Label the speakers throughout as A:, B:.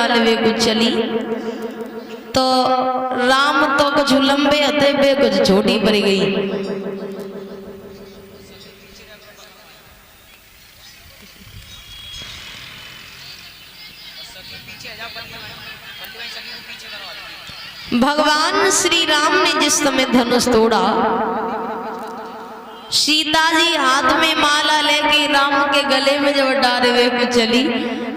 A: डालवे को चली तो राम तो कुछ लंबे हथे बे कुछ छोटी पड़ गई। भगवान श्री राम ने जिस समय धनुष तोड़ा, सीता जी हाथ में माला लेके राम के गले में जब डालवे को चली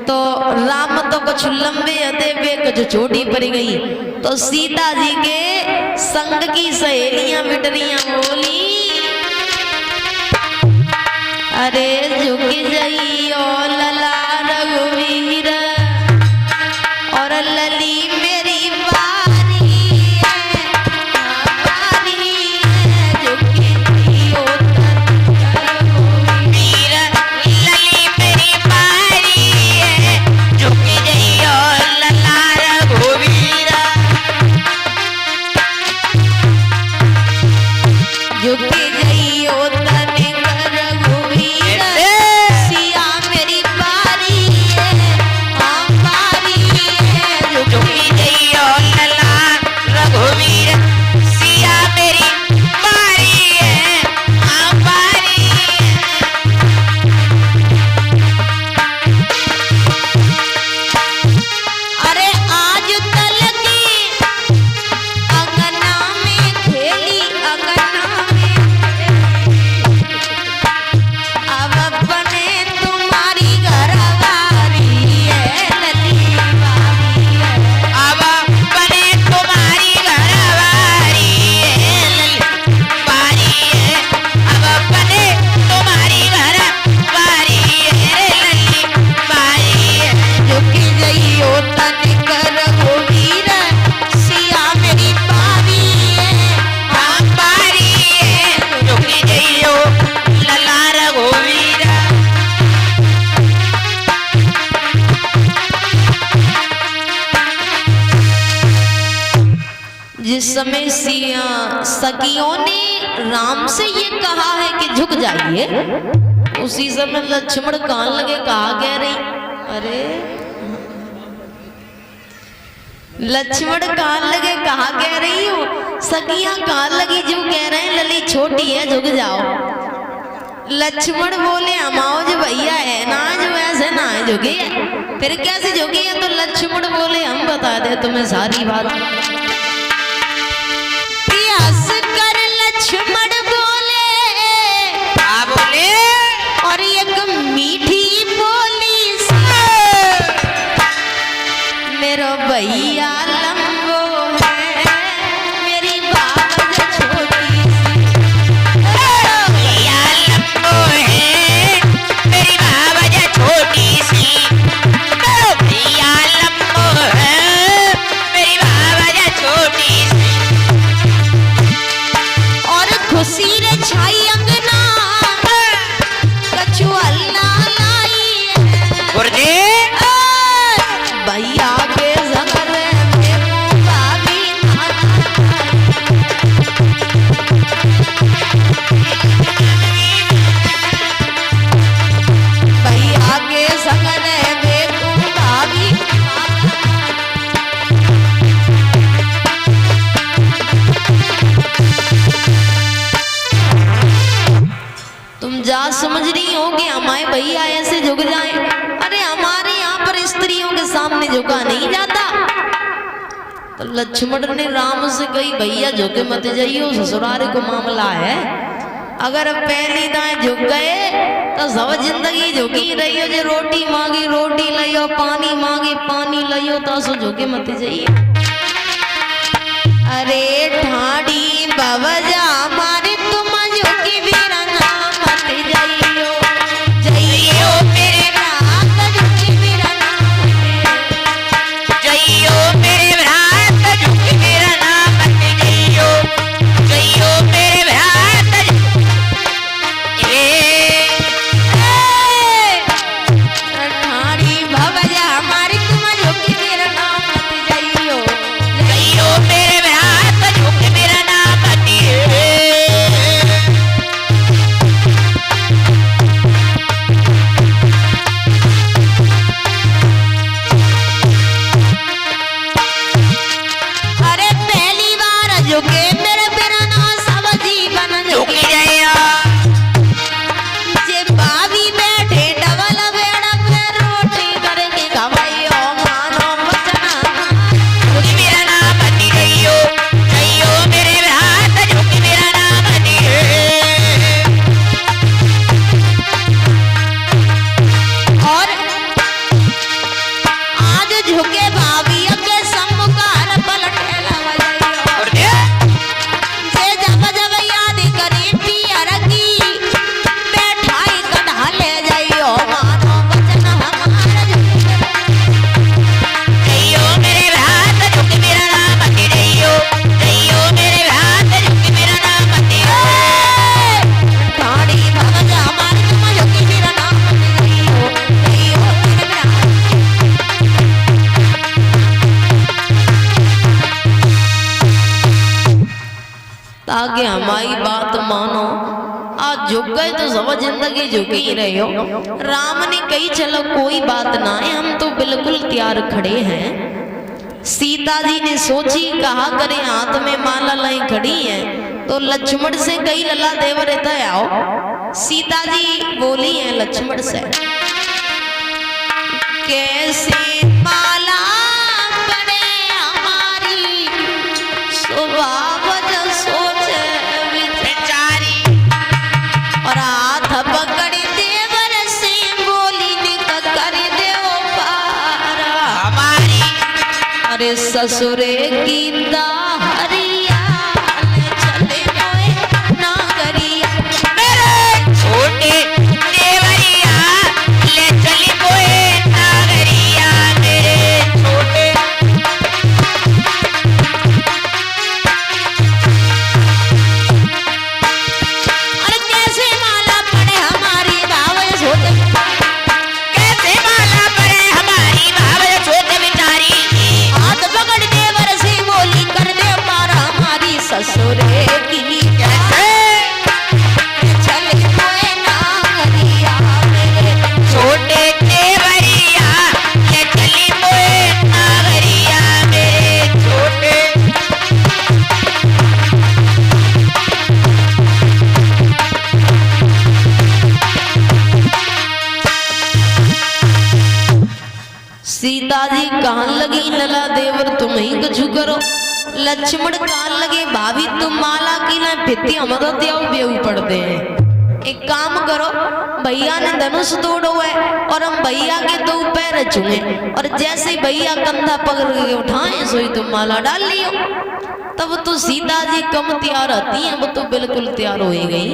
A: तो राम तो कुछ लंबे हथे बे कुछ छोटी पड़ गई। तो सीता जी के संग की सहेलियां बिटरियां बोली, अरे झुक जाइयो लला रघुवीर और लली मेरी जिस समय सखियों ने राम से ये कहा है कि झुक जाइए, उसी समय लक्ष्मण कान लगे कहा कह रही, अरे लक्ष्मण कान लगे कहा कह रही हो, सखियां कान लगी जो कह रहे हैं लली छोटी है झुक जाओ। लक्ष्मण बोले हमाओ जो भैया है ना जो ऐसे ना है झुकी है, फिर कैसे झुकी है? तो लक्ष्मण बोले हम बता दे तुम्हें सारी बात। कर लक्ष्मण बोले, क्या बोले? और एक मीठी बोली से मेरा भैया लंबो है मेरी बात छोटी सी, भैया लंबो है मेरी बात छोटी सी, भैया लंबो है मेरी बात छोटी सी। खुशी रे छाई अंगना कछु अल्लाह लाई भैया के संग में भाभी भैया के संग में भाभी जा समझ रही हो कि हमारे भैया ऐसे झुक जाएं? अरे हमारे यहाँ पर स्त्रियों के सामने झुका नहीं जाता। तो लक्ष्मण ने राम से कही भैया झुके मत जाइयो, ससुराल को मामला है, अगर पहली दाएं झुक गए तो सब जिंदगी झुकी रही हो। जो रोटी मांगी रोटी लियो, पानी मांगी पानी लियो, तो सो झुके मत जाइए। अरे ठाड़ी बाबा हमारे तुम झुकी भी झुके भाभी के सम्मुखार पलटे लवैयो जे जब जब याद करी पियर की बैठाई कढ़ा ले जाइयो मानो वचन हमारा
B: जइयो मेरे हाथ झुक मेरा नाम मत जइयो जइयो मेरे हाथ झुक मेरा नाम मत
A: ठाड़ी भगजा हमारे तुम झुकी मेरा नाम मत जइयो जइयो मेरे ताकि हमारी बात मानो। आज झुक गए तो सब जिंदगी झुके ही रहे हो। राम ने कही चलो कोई बात ना है, हम तो बिल्कुल तैयार खड़े हैं। सीता जी ने सोची कहा करे हाथ में माला लाई खड़ी है तो लक्ष्मण से कही लला देवर इधर आओ। सीता जी बोली है लक्ष्मण से कैसे माला पड़े हमारी स्वभाव सोच
B: बेचारी
A: और हाथ पकड़ देवर से बोली निकल कर दे पारा
B: हमारी
A: अरे ससुरे की दाहरिया चले मोए नागरिया
B: मेरे छोटे देवरिया ले चली बोए नागरिया मेरे छोटे
A: अरे कैसे माला पड़े हमारी बावल छोटे
B: कैसे माला पड़े हमारी भाव छोटे बिचारी
A: हाथ पकड़ देवर से बोली कर दे पारा हमारी ससुरे की
B: कैसे
A: चले मोए नागरिया मेरे
B: छोटे देवरिया ले चली बोए नागरिया मेरे छोटे
A: सीता जी कान लगी लला देवर तुम ही कुछ करो। लक्ष्मण कान लगे भाभी तुम माला की ना फित्ती हम तो त्याऊ बेऊ पड़ते हैं। एक काम करो भैया ने धनुष तोड़ो है और हम भैया के दो पैर छुए और जैसे ही भैया कंधा पकड़ के उठाए सोई तुम माला डाल लियो। तब तो सीता जी कम तैयार आती हैं, वो तो बिल्कुल तैयार हो ही गई।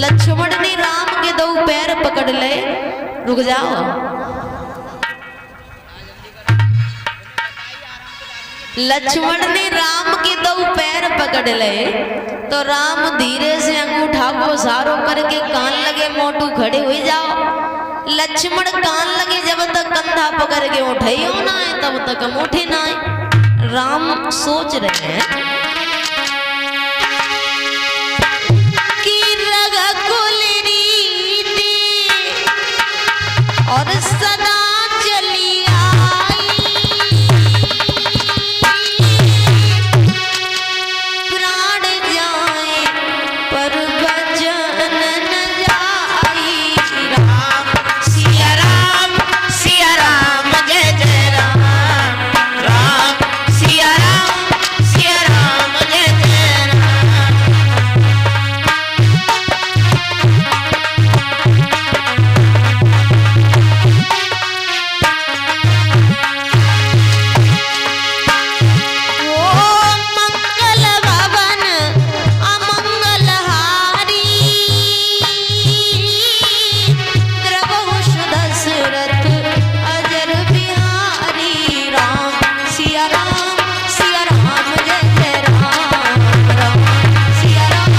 A: लक्ष्मण ने राम के दो पैर पकड़ ले। रुक जाओ। लक्ष्मण ने राम के दो पैर पकड़ ले तो राम धीरे से अंगूठा को सारो करके कान लगे मोटू खड़े हो जाओ। लक्ष्मण कान लगे जब तक कंधा पकड़ के उठे हो ना है तब तक हम उठे ना है। राम सोच रहे हैं कि रघुकुल रीति और सदा चली आई प्राण जाए पर भजन न जाई। राम
B: सिया राम जय जय राम राम सिया राम जय जय राम
A: ओ मंगल भवन अमंगल हारी द्रवहुष दशरथ अजर बिहारी। राम सिया राम जय जय राम राम सिया राम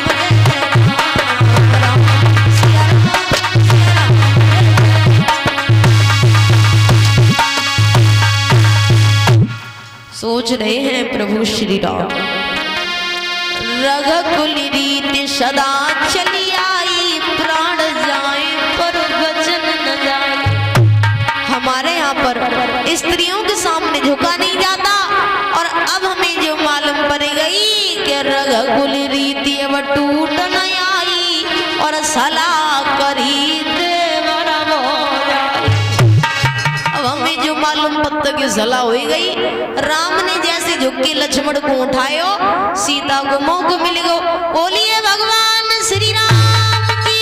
A: जय जय राम राम सिया राम जय जय। सोच रहे हैं प्रभु श्री राम रघुकुल रीति सदा चली आई प्राण जाए पर वचन न जाए। हमारे यहाँ पर स्त्रियों के सामने झुका नहीं जाता और अब हमें जो मालूम पड़ गई कि रघुकुल रीति अब टूट न आई और सलाह करी देवर मोरारी। अब हमें जो मालूम पत्ता की सलाह हो गई। राम ने जैसे झुक के लक्ष्मण को उठायो सीता को मौका मिल गो। बोलिए भगवान श्री राम की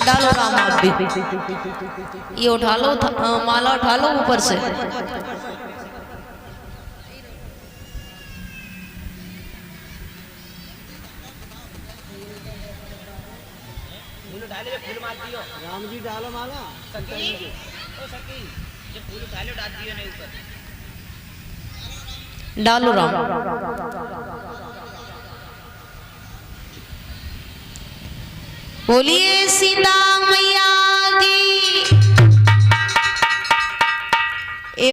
A: डालो राम आप भी। ये उठा लो, माला उठा लो ऊपर से।
C: राम जी डालो माला।
A: डालो राम। बोलिए सीता मैया